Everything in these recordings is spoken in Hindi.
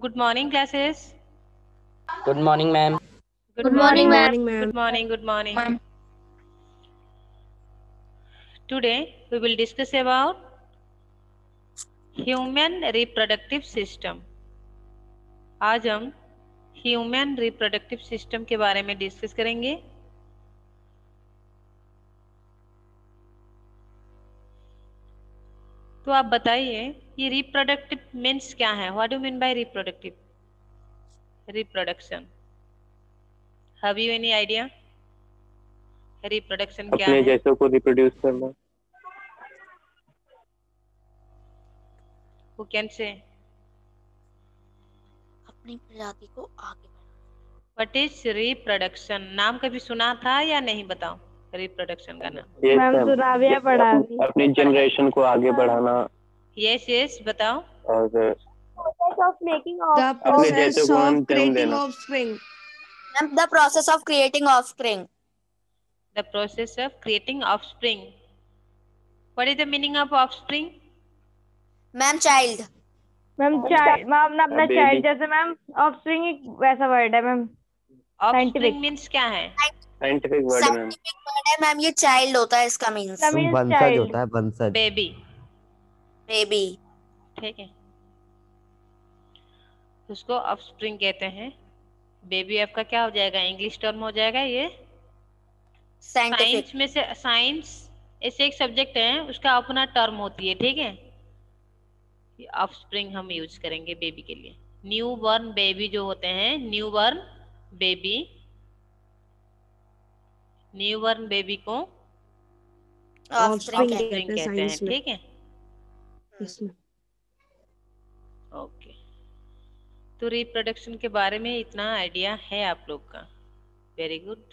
Good morning, classes. Good morning, ma'am. Good Good morning. morning, ma'am. Good morning. Good morning. Today we will discuss about human reproductive system. आज हम ह्यूमन रिप्रोडक्टिव सिस्टम के बारे में डिस्कस करेंगे। तो आप बताइए ये रिप्रोडक्टिव मीन्स क्या है? What do mean by reproductive? Reproduction, have you any idea? Reproduction क्या अपने है? जैसों को रिप्रोड्यूस करना। Who can say? अपनी प्रजाति को आगे बढ़ाना। What is reproduction? नाम कभी सुना था या नहीं? बताओ रिप्रोडक्शन का नाम। Yes, ma'am ma'am. सुना भी है, पढ़ा भी। अपनी जनरेशन को आगे बढ़ाना यस यस बताओ। और Process of making The अपने जैसों process को हम of जन्म creating देना। offspring. Ma'am, the process of creating offspring. The process of creating offspring. What is the meaning of offspring? Ma'am, child. Ma'am child, ma'am अपना Baby. चाइल्ड जैसे मैम ऑफस्प्रिंग एक वैसा वर्ड है मैम। Offspring means क्या है? Scientific word ma'am. Scientific word है मैम, ये child होता है इसका means. वंशज होता है, वंशज। Baby. Baby. ठीक है, उसको ऑफस्प्रिंग कहते हैं। बेबी आपका क्या हो जाएगा? इंग्लिश टर्म हो जाएगा ये। Scientific. साइंस में से साइंस ऐसे एक सब्जेक्ट है, उसका अपना टर्म होती है। ठीक है, ऑफस्प्रिंग हम यूज करेंगे बेबी के लिए। न्यू बॉर्न बेबी जो होते हैं, new born baby, new born baby को Offspring कहते ऑफस्प्रिंग कहते हैं। ठीक है, ओके। तो रिप्रोडक्शन के बारे में इतना आइडिया है आप लोग का, वेरी गुड।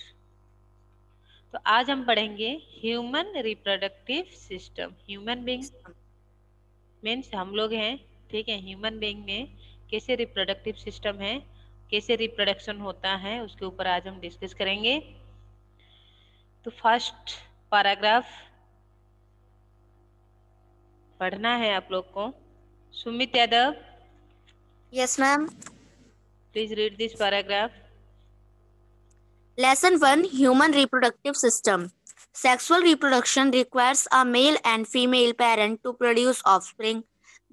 तो आज हम पढ़ेंगे human reproductive system. Human being means हम लोग हैं। ठीक है, ह्यूमन बीइंग में कैसे रिप्रोडक्टिव सिस्टम है, कैसे रिप्रोडक्शन होता है, उसके ऊपर आज हम डिस्कस करेंगे। तो फर्स्ट पैराग्राफ पढ़ना है आप लोग को। Sumit Yadav, Yes, ma'am. Please read this paragraph. Lesson 1, Human Reproductive System. Sexual reproduction requires a male and female parent to produce offspring.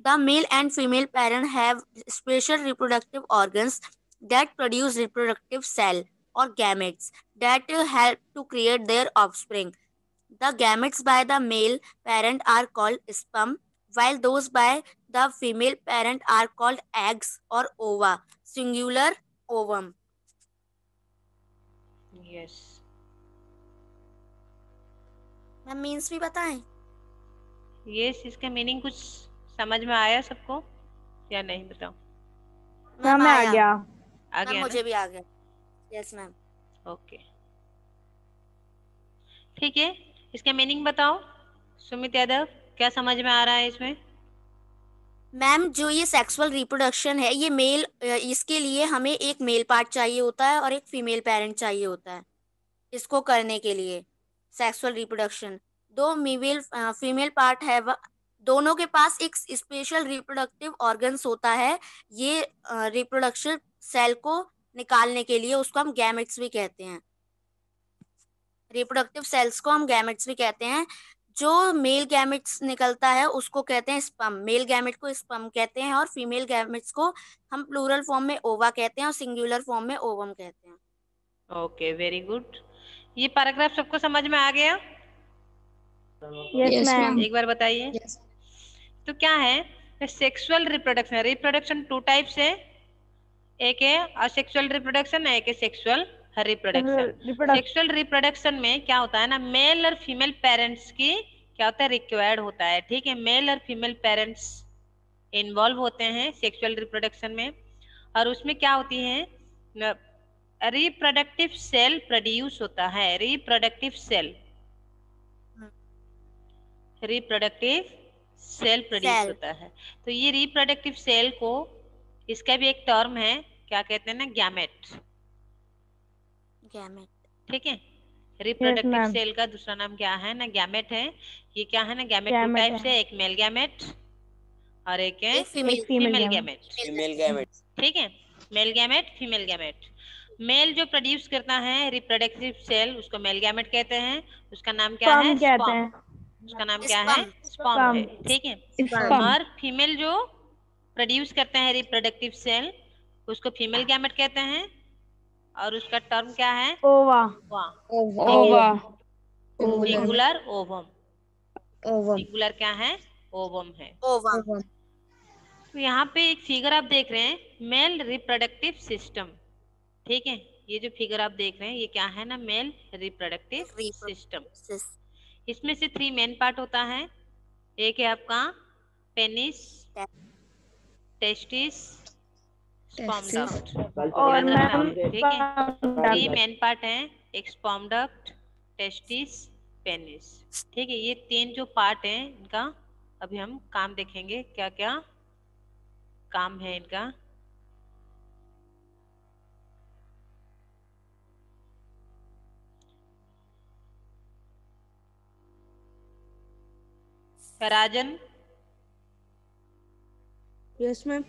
The male and female parent have special reproductive organs that produce reproductive cell or gametes that help to create their offspring. The gametes by the male parent are called sperm, while those by the female parent are called eggs or ova, singular ovum. Yes, ma'am means भी बताएं? यस इसका मीनिंग कुछ समझ में आया सबको या नहीं? बताओ। मैम मैं आ गया। आ गया मुझे ना? भी आ गया। Yes ma'am. ओके, ठीक है, इसका मीनिंग बताओ सुमित यादव, क्या समझ में आ रहा है इसमें? मैम जो ये सेक्सुअल रिप्रोडक्शन है, ये मेल, इसके लिए हमें एक मेल पार्ट चाहिए होता है और एक फीमेल पेरेंट चाहिए होता है इसको करने के लिए। सेक्सुअल रिप्रोडक्शन दो मेल फीमेल पार्ट है, दोनों के पास एक स्पेशल रिप्रोडक्टिव ऑर्गन्स होता है। ये रिप्रोडक्शन सेल को निकालने के लिए, उसको हम गैमेट्स भी कहते हैं। रिप्रोडक्टिव सेल्स को हम गैमेट्स भी कहते हैं। जो मेल गैमेट्स निकलता है उसको कहते हैं स्पर्म। मेल गैमेट को स्पर्म कहते हैं और फीमेल गैमेट्स को हम प्लूरल फॉर्म में ओवा कहते हैं और सिंगुलर फॉर्म में ओवम कहते हैं। Okay, very good. ये पैराग्राफ सबको समझ में आ गया? Yes ma'am. एक बार बताइए। तो क्या है sexual reproduction? Reproduction two types है, एक है असेक्सुअल रिप्रोडक्शन, एक है सेक्सुअल रिप्रोडक्शन। सेक्सुअल रिप्रोडक्शन में क्या होता है ना, मेल और फीमेल पेरेंट्स की क्या होता है, रिक्वायर्ड होता है। ठीक है, मेल और फीमेल पेरेंट्स इन्वॉल्व होते हैं सेक्सुअल रिप्रोडक्शन में। और उसमें क्या होती है, रिप्रोडक्टिव सेल प्रोड्यूस होता है। Reproductive cell, reproductive cell produce होता है। तो ये रिप्रोडक्टिव सेल को, इसका भी एक टर्म है, क्या कहते हैं ना, गैमेट। गैमेट, ठीक है, रिप्रोडक्टिव सेल का दूसरा नाम क्या है ना, गैमेट है। ये क्या है ना, गैमेट टू टाइप्स है, एक मेल गैमेट और एक है female female gamete. Female gamete. ठीक है, male gamete female gamete. Male जो प्रोड्यूस करता है रिप्रोडक्टिव सेल उसको मेल गैमेट कहते हैं, उसका नाम क्या है? स्पर्म कहते स्पर्म। हैं। उसका नाम क्या है? स्पर्म है। ठीक है, और फीमेल जो प्रोड्यूस करते हैं रिप्रोडक्टिव सेल उसको फीमेल गैमेट कहते हैं, और उसका टर्म क्या है? ओवा। ओवा। Singular ovum. सिंगुलर क्या है? ओवम है। ओवम। तो यहाँ पे एक फिगर आप देख रहे हैं, मेल रिप्रोडक्टिव सिस्टम। ठीक है, ये जो फिगर आप देख रहे हैं ये क्या है ना? Mail reproductive system. इसमें से 3 मेन पार्ट होता है। एक है आपका पेनिस, टेस्टिस, स्पर्म डक्ट। और मैम ठीक है, 3 मेन पार्ट हैं, एक स्पर्म डक्ट, टेस्टिस, पेनिस। ठीक है, ये 3 जो पार्ट हैं इनका अभी हम काम देखेंगे, क्या क्या काम है इनका। Rajan, Yes, ma'am.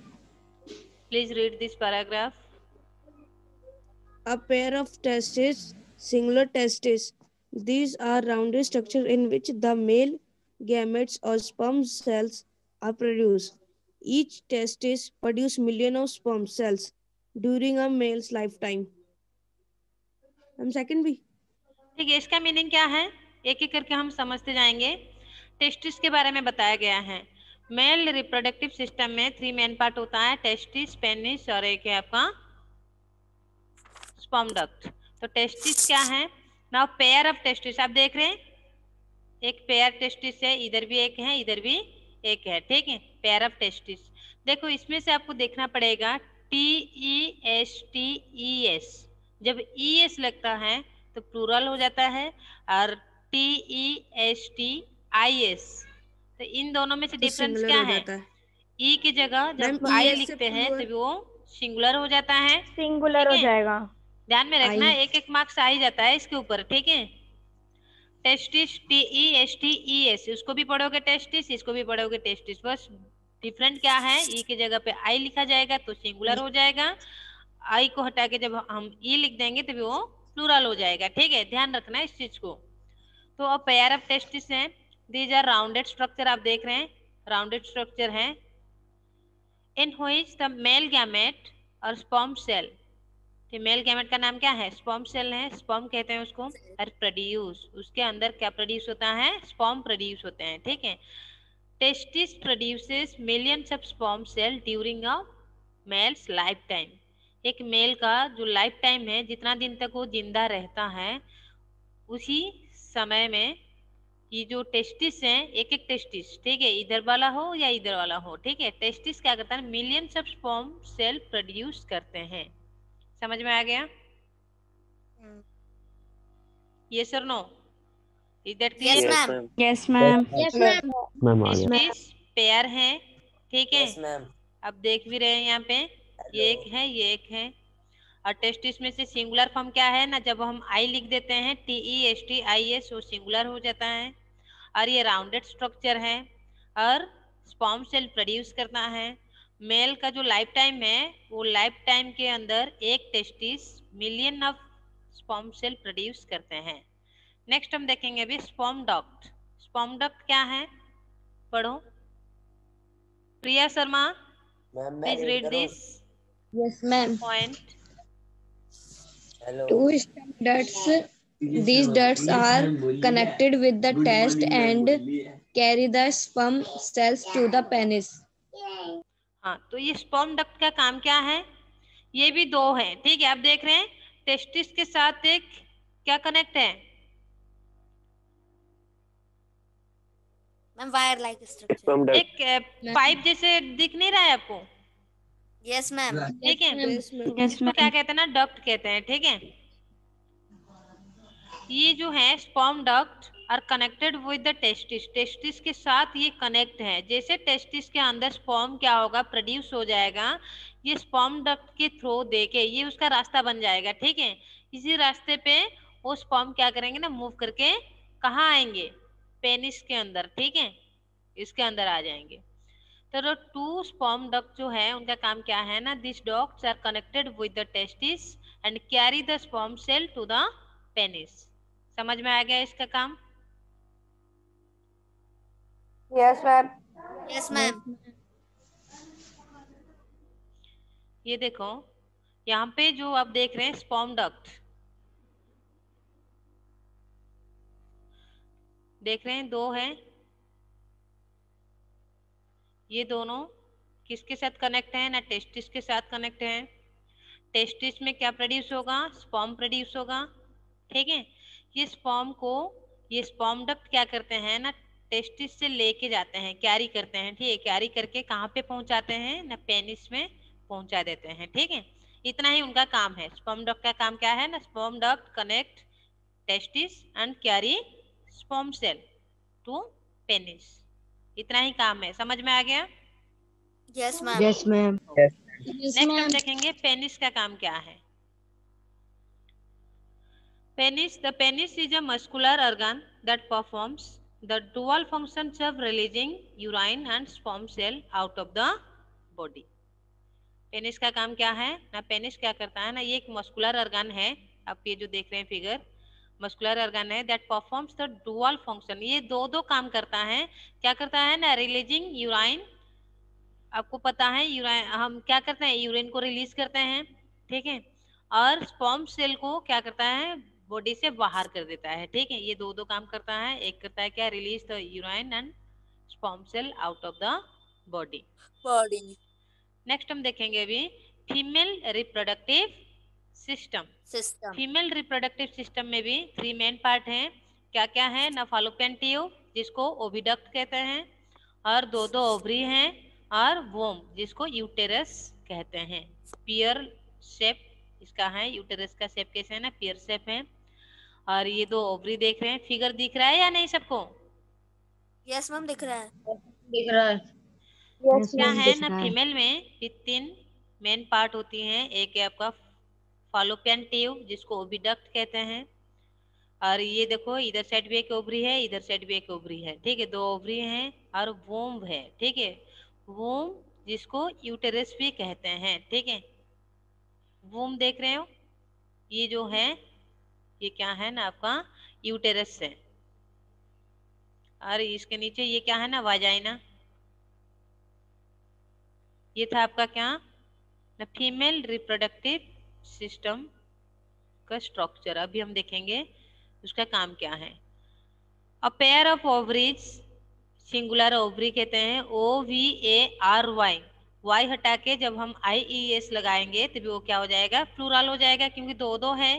please read this paragraph. A pair of testes, singular testes. These are rounded structures in which the male gametes or sperm cells are produced. Each testis produces millions of sperm cells during a male's lifetime. Second B. ठीक है, इसका मीनिंग क्या है एक एक करके हम समझते जाएंगे। टेस्टिस के बारे में बताया गया है। मेल रिप्रोडक्टिव सिस्टम में 3 मेन पार्ट होता है, टेस्टिस, पेनिस और एक है आपका स्पर्म डक्ट। तो टेस्टिस क्या है? नाउ पेयर ऑफ टेस्टिस आप देख रहे हैं, एक पेयर टेस्टिस है, इधर भी एक है, इधर भी एक है। ठीक है, पेयर ऑफ टेस्टिस। देखो इसमें से आपको देखना पड़ेगा TESTES। जब ES लगता है तो प्लूरल हो जाता है, और TESTIS तो इन दोनों में से डिफरेंस क्या है? ई की जगह जब आई लिखते हैं तब वो सिंगुलर हो जाता है। सिंगुलर हो जाएगा, ध्यान में रखना, एक एक मार्क्स आ ही जाता है इसके ऊपर। ठीक है, टेस्टिस TESTES उसको भी पढ़ोगे टेस्टिस, इसको भी पढ़ोगे टेस्टिस, बस डिफरेंट क्या है? ई की जगह पे आई लिखा जाएगा तो सिंगुलर हो जाएगा, आई को हटा के जब हम ई लिख देंगे तभी वो प्लूरल हो जाएगा। ठीक है, ध्यान रखना इस चीज को। तो अब पेयर ऑफ टेस्टिस हैं, दीज आर राउंडेड स्ट्रक्चर आप देख रहे हैं, राउंडेड स्ट्रक्चर है, in which the male gamete और स्पर्म सेल। फीमेल गैमेट का नाम क्या है? स्पर्म सेल है, स्पर्म कहते हैं उसको, और प्रोड्यूस, उसके अंदर क्या प्रोड्यूस होता है? स्पर्म प्रोड्यूस होते हैं। ठीक है, testis produces millions of sperm cell during a male's life time. एक मेल का जो लाइफ टाइम है, जितना दिन तक वो जिंदा रहता है, उसी समय में ये जो टेस्टिस है, एक एक टेस्टिस, ठीक है, इधर वाला हो या इधर वाला हो, ठीक है, टेस्टिस क्या करता है? Millions of sperm cell produce करते हैं। समझ में आ गया? यस और no? Is that clear? Yes, ma'am. Yes ma'am. Ma'am आ गया। टेस्टिस पेयर है, ठीक है, Yes, ma'am. अब देख भी रहे हैं यहाँ पे, ये एक है, ये एक है। और टेस्टिस में से सिंगुलर फॉर्म क्या है ना? जब हम आई लिख देते हैं TESTIS वो सिंगुलर हो जाता है, और ये राउंडेड स्ट्रक्चर है, और स्पर्म सेल प्रोड्यूस करता है। मेल का जो लाइफ टाइम है, वो लाइफ टाइम के अंदर एक testis million of sperm cell produce करते हैं। नेक्स्ट हम देखेंगे अभी स्पर्म डक्ट। स्पर्म डक्ट क्या है? पढ़ो। Priya Sharma, Ma'am, please read this Yes, ma'am. Point. Hello. Two stem ducts. These ducts are connected with the test and carry the sperm cells to the penis. हाँ, तो ये स्पर्म डक्ट का काम क्या है? ये भी 2 है, ठीक है, आप देख रहे हैं टेस्टिस के साथ एक क्या कनेक्ट है? Ma'am wire like structure. Sperm duct. एक पाइप जैसे दिख नहीं रहा है आपको? Yes ma'am. ठीक है, यस इसको क्या कहते हैं ना? डक्ट कहते हैं। ठीक है, ये जो है sperm duct are connected with the testis, testis के साथ ये कनेक्ट है। जैसे टेस्टिस के अंदर स्पर्म क्या होगा? प्रोड्यूस हो जाएगा, ये स्पर्म डक्ट के थ्रू देके ये उसका रास्ता बन जाएगा। ठीक है, इसी रास्ते पे वो स्पर्म क्या करेंगे ना? मूव करके कहाँ आएंगे? पेनिस के अंदर। ठीक है, इसके अंदर आ जाएंगे। तो टू स्पर्म डक्ट जो है उनका काम क्या है ना, this ducts are connected with the testis and carry the sperm cell to the penis. समझ में आ गया इसका काम? Yes ma'am. Yes, ma'am. ये देखो यहाँ पे जो आप देख रहे हैं स्पर्म डक्ट देख रहे हैं, दो है। ये दोनों किसके साथ कनेक्ट है ना, टेस्टिस के साथ कनेक्ट है। टेस्टिस में क्या प्रोड्यूस होगा, स्पर्म प्रोड्यूस होगा, ठीक है। ये स्पर्म को ये स्पर्म डक्ट क्या करते हैं ना, टेस्टिस से लेके जाते हैं, कैरी करते हैं, ठीक है। कैरी करके कहाँ पे पहुंचाते हैं ना, पेनिस में पहुंचा देते हैं, ठीक है। इतना ही उनका काम है। स्पर्म डक्ट का काम क्या है ना, sperm duct connect testis and carry sperm cell to penis. इतना ही काम है। समझ में आ गया? Yes, ma'am. Yes ma'am. Next हम देखेंगे पेनिस का काम क्या है। Penis, the penis is a muscular organ that performs the dual functions of releasing urine and sperm cell out of the body. Penis का काम क्या है ना, पेनिस क्या करता है ना, ये एक मस्कुलर ऑर्गन है। आप ये जो देख रहे हैं फिगर, मस्कुलर ऑर्गन है that performs the dual function. ये दो काम करता है। क्या करता है ना, रिलीजिंग यूराइन, आपको पता है यूराइन हम क्या करते हैं, यूरिन को रिलीज करते हैं, ठीक है। और स्पर्म सेल को क्या करता है, बॉडी से बाहर कर देता है, ठीक है। ये दो काम करता है। एक करता है क्या, release the urine and sperm sell out of the body. Body. Next हम देखेंगे अभी female reproductive system. System. Female reproductive system में भी 3 मेन पार्ट हैं। क्या क्या है ना, फालोपियन ट्यूब जिसको ओविडक्ट कहते हैं, और दो ओवरी हैं, और वोम जिसको यूटेरस कहते हैं। पियर शेप इसका है, यूटेरस का शेप कैसे है ना, पियर शेप है। और ये 2 ओवरी देख रहे हैं, फिगर दिख रहा है या नहीं सबको? Yes, ma'am. दिख रहा है। दिख रहा है। क्या है ना, फीमेल में भी 3 मेन पार्ट होती हैं। एक है आपका फालोपियन ट्यूब जिसको ओविडक्ट कहते हैं, और ये देखो इधर साइड भी एक ओवरी है, इधर साइड भी एक ओवरी है, ठीक है। 2 ओवरी हैं, और वोम है, ठीक है। वोम जिसको यूटेरस भी कहते हैं, ठीक है। वोम देख रहे हो, ये जो है ये क्या है ना, आपका यूटेरस है। और इसके नीचे ये क्या है ना, वाजाइना। ये था आपका क्या ना, फीमेल रिप्रोडक्टिव सिस्टम का स्ट्रक्चर। अभी हम देखेंगे उसका काम क्या है। A pair of ovaries, singular ovary कहते हैं, OVARY। वाई हटा के जब हम IES लगाएंगे तभी वो क्या हो जाएगा, प्लूरल हो जाएगा, क्योंकि दो है।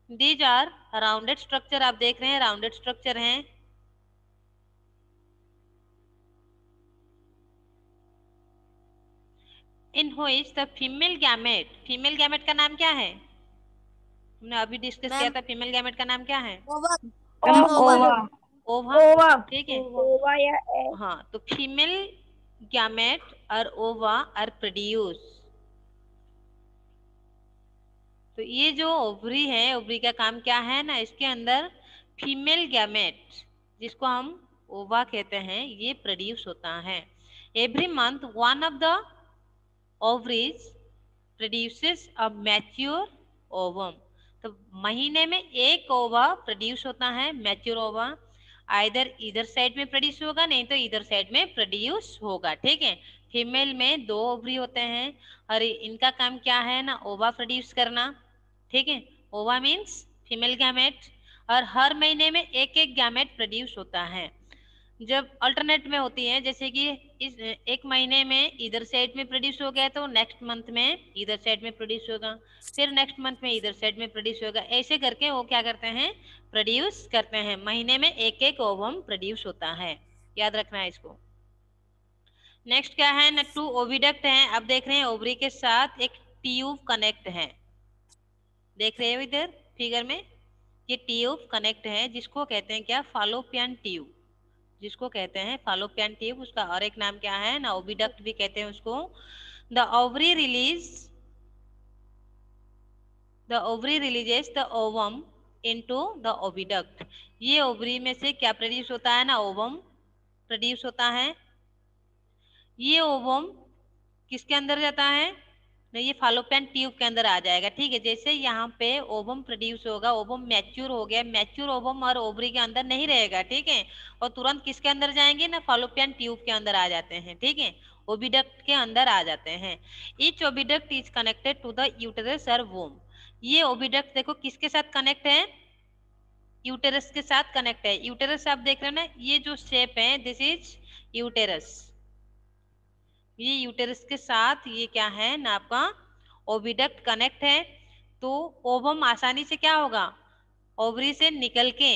दीज आर राउंडेड स्ट्रक्चर, आप देख रहे हैं राउंडेड स्ट्रक्चर हैं। In which the female gamete का नाम क्या है, हमने अभी डिस्कस किया था। फीमेल गैमेट का नाम क्या है, ओवा, ठीक है। ओवा या हाँ, तो फीमेल गैमेट और ओवा आर प्रोड्यूस। तो ये जो ओवरी है, ओवरी का काम क्या है ना, इसके अंदर फीमेल गैमेट जिसको हम ओवा कहते हैं, ये प्रोड्यूस होता है। Every month one of the ovaries produces a mature ovum. तो महीने में एक ओवा प्रोड्यूस होता है, मैच्योर ओवा। इधर साइड में प्रोड्यूस होगा, नहीं तो इधर साइड में प्रोड्यूस होगा, ठीक है। फीमेल में 2 ओवरी होते हैं, और इनका काम क्या है ना, ओवा प्रोड्यूस करना, ठीक है। ओवा मीन्स फीमेल गैमेट, और हर महीने में एक गैमेट प्रोड्यूस होता है। जब अल्टरनेट में होती है, जैसे कि इस एक महीने में इधर साइड में प्रोड्यूस हो गया तो नेक्स्ट मंथ में इधर साइड में प्रोड्यूस होगा, फिर नेक्स्ट मंथ में इधर साइड में प्रोड्यूस होगा। ऐसे करके वो क्या करते हैं, प्रोड्यूस करते हैं। महीने में एक ओवम प्रोड्यूस होता है, याद रखना है इसको। नेक्स्ट क्या है ना, 2 ओविडक्ट हैं। अब देख रहे हैं ओवरी के साथ एक ट्यूब कनेक्ट है, देख रहे हो इधर फिगर में, ये ट्यूब कनेक्ट है जिसको कहते हैं क्या, फालोपियन ट्यूब जिसको कहते हैं फालोपियन ट्यूब। उसका और एक नाम क्या है ना, ओविडक्ट भी कहते हैं उसको। The ovary releases the ovum into the oviduct. ये ओवरी में से क्या प्रोड्यूस होता है ना, ओवम प्रोड्यूस होता है। ये ओवम किसके अंदर जाता है ना, ये फालोपियन ट्यूब के अंदर आ जाएगा। ठीक है, जैसे यहाँ पे ओवम प्रोड्यूस होगा, ओवम मैच्योर हो गया, मैच्योर ओवम और ओवरी के अंदर नहीं रहेगा। ठीक है, और तुरंत किसके अंदर जाएंगे ना, फालोपियन ट्यूब के अंदर आ जाते हैं। ठीक है, ओविडक्ट के अंदर आ जाते हैं। Each oviduct is connected to the uterus और वोम। ये ओविडक्ट देखो किसके साथ कनेक्ट है, यूटेरस के साथ कनेक्ट है। यूटेरस आप देख रहे हो ना, ये जो शेप है दिस इज यूटेरस। ये यूटेरस के साथ ये क्या है ना, आपका ओविडक्ट कनेक्ट है। तो ओवम आसानी से क्या होगा, ओवरी से निकल के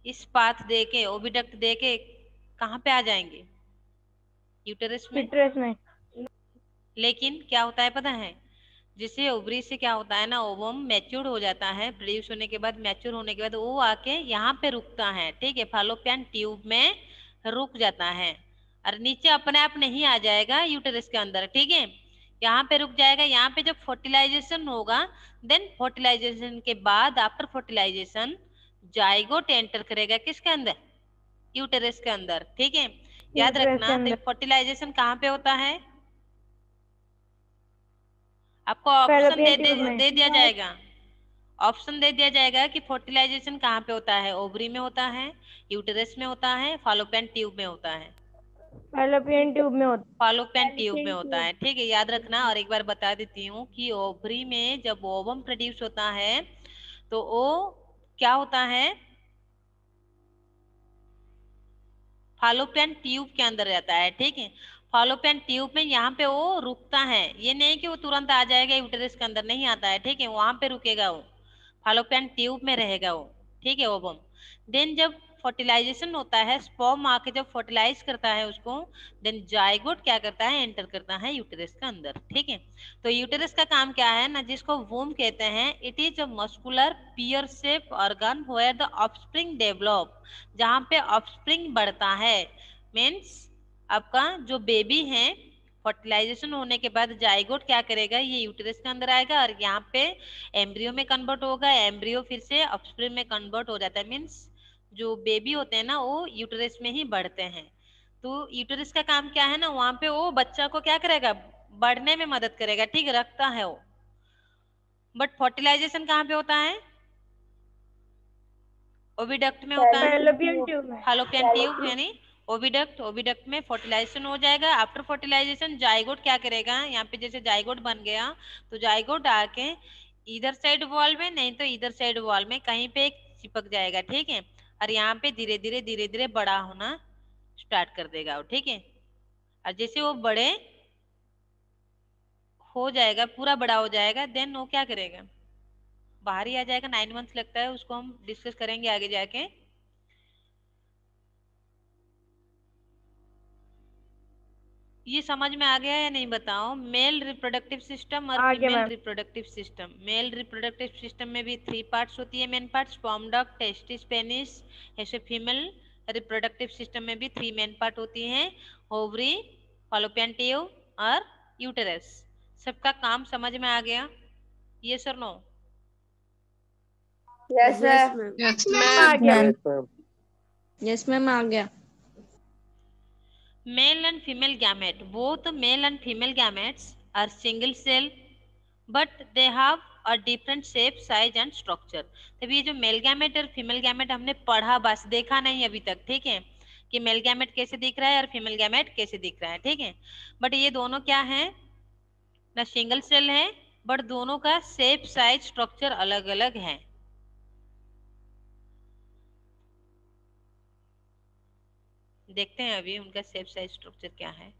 इस पाथ दे के, ओविडक्ट दे के कहाँ पे आ जाएंगे, यूटेरस में। लेकिन क्या होता है पता है, जिससे ओवरी से क्या होता है ना, ओवम मैच्योर हो जाता है, प्रोड्यूस होने के बाद, मैच्योर होने के बाद वो आके यहाँ पे रुकता है। ठीक है, फालोपियन ट्यूब में रुक जाता है और नीचे अपने आप नहीं आ जाएगा यूटेरस के अंदर। ठीक है, यहाँ पे रुक जाएगा। यहाँ पे जब फर्टिलाइजेशन होगा, देन फर्टिलाइजेशन के बाद आफ्टर फर्टिलाइजेशन जाइगोट एंटर करेगा किसके अंदर, यूटेरस के अंदर। ठीक है, याद रखना। तो फर्टिलाइजेशन कहाँ पे होता है, आपको ऑप्शन दे दिया जाएगा, ऑप्शन दे दिया जाएगा कि फर्टिलाइजेशन कहाँ पे होता है, ओवरी में होता है, यूटेरस में होता है, फालोपियन ट्यूब में होता है। फालोपियन ट्यूब में होता है। ठीक है, याद रखना। और एक बार बता देती हूँ कि ओवरी में जब ओवम प्रोड्यूस होता है तो वो क्या होता है, फालोपियन ट्यूब के अंदर रहता है। ठीक है, फालोपियन ट्यूब में यहाँ पे वो रुकता है, ये नहीं कि वो तुरंत आ जाएगा यूटेरस के अंदर, नहीं आता है। ठीक है, वहां पे रुकेगा, वो फालोपियन ट्यूब में रहेगा वो। ठीक है, ओवम। देन जब फर्टिलाइजेशन होता है, स्पर्म आके जब फर्टिलाइज करता है उसको, देन जाइगोट क्या करता है, एंटर करता है यूटेरस के अंदर। ठीक है, तो यूटेरस का काम क्या है ना, जिसको वूम कहते हैं, it is a muscular pear shape organ where the offspring develop, जहाँ पे ऑफस्प्रिंग बढ़ता है। मीन्स आपका जो बेबी है, फर्टिलाइजेशन होने के बाद जाइगोट क्या करेगा, ये यूटेरस के अंदर आएगा और यहाँ पे एम्ब्रियो में कन्वर्ट होगा, एम्ब्रियो फिर से ऑफस्प्रिंग में कन्वर्ट हो जाता है। मीन्स जो बेबी होते हैं ना, वो यूटेरस में ही बढ़ते हैं। तो यूटेरस का काम क्या है ना, वहां पे वो बच्चा को क्या करेगा, बढ़ने में मदद करेगा। ठीक, रखता है वो। बट फर्टिलाइजेशन कहाँ पे होता है, ओविडक्ट में होता है, फालोपियन ट्यूब यानी ओविडक्ट। ओविडक्ट में फर्टिलाइजेशन हो जाएगा। आफ्टर फर्टिलाइजेशन जाइगोट क्या करेगा, यहाँ पे जैसे जाइगोट बन गया तो जाइगोट आके इधर साइड वॉल में, नहीं तो इधर साइड वॉल में कहीं पे एक चिपक जाएगा। ठीक है, और यहाँ पे धीरे धीरे बड़ा होना स्टार्ट कर देगा वो। ठीक है, और जैसे वो बड़े हो जाएगा, पूरा बड़ा हो जाएगा, देन वो क्या करेगा, बाहर ही आ जाएगा। 9 मंथ्स लगता है, उसको हम डिस्कस करेंगे आगे जाके। ये समझ में आ गया या नहीं बताओ। मेल रिप्रोडक्टिव सिस्टम और female reproductive system. Male reproductive system में भी 3 पार्ट्स होती है main part, sperm duct, testis, penis. ऐसे फीमेल रिप्रोडक्टिव सिस्टम में भी 3 मेन पार्ट होती हैं, ओवरी, फालोपियन ट्यूब और यूटेरस। सबका काम समझ में आ गया, यस और no? Yes sir. Yes ma'am, आ गया। Male and female gamete, both male and female gametes are single cell, but they have a different shape, size and structure. तब ये जो मेल गैमेट और फीमेल गैमेट हमने पढ़ा, बस देखा नहीं अभी तक। ठीक है, कि मेल गैमेट कैसे दिख रहा है और फीमेल गैमेट कैसे दिख रहा है। ठीक है, बट ये दोनों क्या है ना, सिंगल सेल है, बट दोनों का शेप, साइज, स्ट्रक्चर अलग अलग है। देखते हैं अभी उनका शेप, साइज, स्ट्रक्चर क्या है।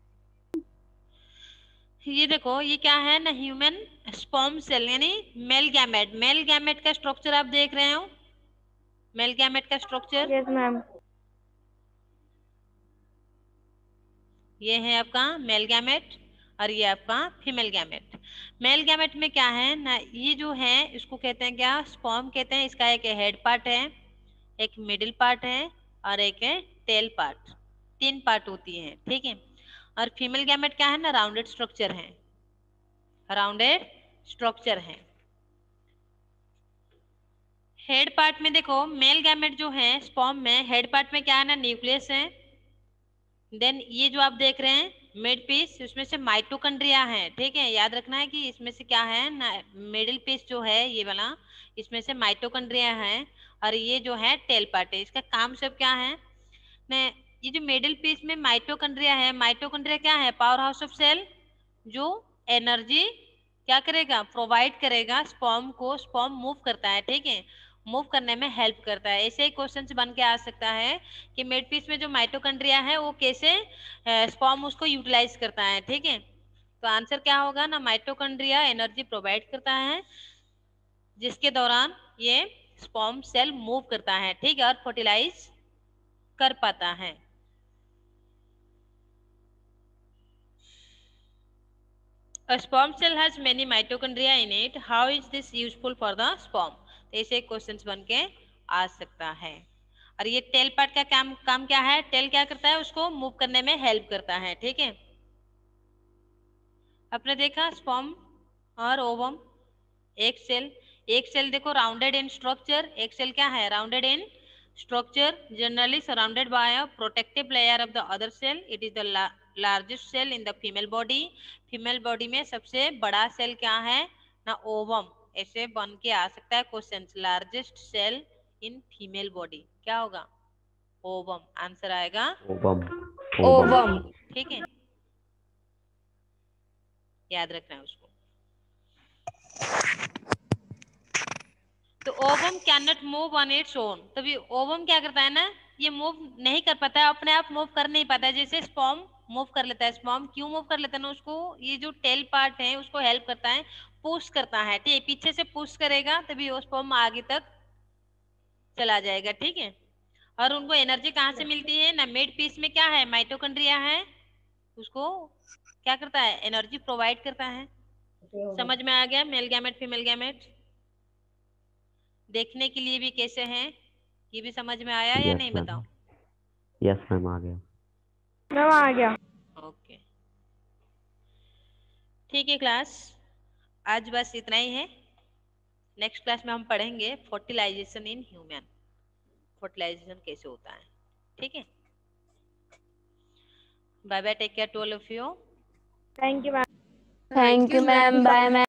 ये देखो, ये क्या है ना, ह्यूमन स्पर्म सेल यानी मेल गैमेट। मेल गैमेट का स्ट्रक्चर आप देख रहे हो, मेल गैमेट का स्ट्रक्चर। Yes ma'am. ये है आपका मेल गैमेट और ये आपका फीमेल गैमेट। मेल गैमेट में क्या है ना, ये जो है इसको कहते हैं क्या, स्पर्म कहते हैं। इसका एक हेड पार्ट है, एक मिडिल पार्ट है और एक है टेल पार्ट। 3 पार्ट होती है। ठीक है, और फीमेल गैमेट क्या है ना, राउंडेड स्ट्रक्चर है, राउंडेड स्ट्रक्चर है। हेड पार्ट में देखो, मेल गैमेट जो है स्पर्म में, हेड पार्ट में क्या है ना, न्यूक्लियस है। देन ये जो आप देख रहे हैं मिड पीस उसमें से माइटोकॉन्ड्रिया है, ठीक है, याद रखना है कि इसमें से क्या है ना, मिडिल पीस जो है ये वाला, इसमें से माइटोकॉन्ड्रिया है, और ये जो है टेल पार्ट है। इसका काम सब क्या है ने, ये जो मिडिल पीस में माइटोकॉन्ड्रिया है, माइटोकॉन्ड्रिया क्या है, पावर हाउस ऑफ सेल, जो एनर्जी क्या करेगा, प्रोवाइड करेगा स्पर्म को, स्पर्म मूव करता है, ठीक है, मूव करने में हेल्प करता है। ऐसे ही क्वेश्चन बन के आ सकता है कि मिड पीस में जो माइटोकॉन्ड्रिया है वो कैसे स्पर्म उसको यूटिलाइज करता है, ठीक है। तो आंसर क्या होगा ना, माइटोकॉन्ड्रिया एनर्जी प्रोवाइड करता है जिसके दौरान ये स्पर्म सेल मूव करता है, ठीक है, और फर्टिलाइज कर पाता है। A sperm cell has many mitochondria in it. How is this useful for the sperm? तो ऐसे क्वेश्चंस बन के आ सकता है। और ये टेल पार्ट का काम क्या है, टेल क्या करता है, उसको मूव करने में हेल्प करता है, ठीक है। आपने देखा स्पर्म और ओवम, एक सेल देखो राउंडेड इन स्ट्रक्चर, एक सेल क्या है, rounded in structure, generally surrounded by a protective layer of the other cell. It is the largest cell in the female body. Female body में सबसे बड़ा सेल क्या है ना, ओवम। ऐसे बन के आ सकता है question, largest cell in female body क्या होगा, ओवम, आंसर आएगा ओवम। ओवम। ठीक है, याद रखना है उसको। तो ovum can not move on its own, तभी ओवम क्या करता है ना, ये मूव नहीं कर पाता है, अपने आप मूव कर नहीं पाता है, जैसे स्पर्म मूव कर लेता है। स्पर्म क्यों मूव कर लेता है ना, उसको ये जो टेल पार्ट है उसको हेल्प करता है, पुश करता है, ठीक है, पीछे से पुश करेगा तभी वो स्पर्म आगे तक चला जाएगा, ठीक है। और उनको एनर्जी कहाँ से मिलती है ना, मिड पीस में क्या है, माइटोकॉन्ड्रिया है, उसको क्या करता है, एनर्जी प्रोवाइड करता है। समझ में आ गया, मेल गैमेट फीमेल गैमेट देखने के लिए भी कैसे हैं, ये भी समझ में आया या नहीं, बताओ। यस मैम, आ गया। मैम आ गया। ओके, ठीक है क्लास, आज बस इतना ही है। नेक्स्ट क्लास में हम पढ़ेंगे फर्टिलाइजेशन इन ह्यूमन, फर्टिलाइजेशन कैसे होता है, ठीक है। Bye bye, take care to all of you. Thank you ma'am. Thank you ma'am, bye ma'am.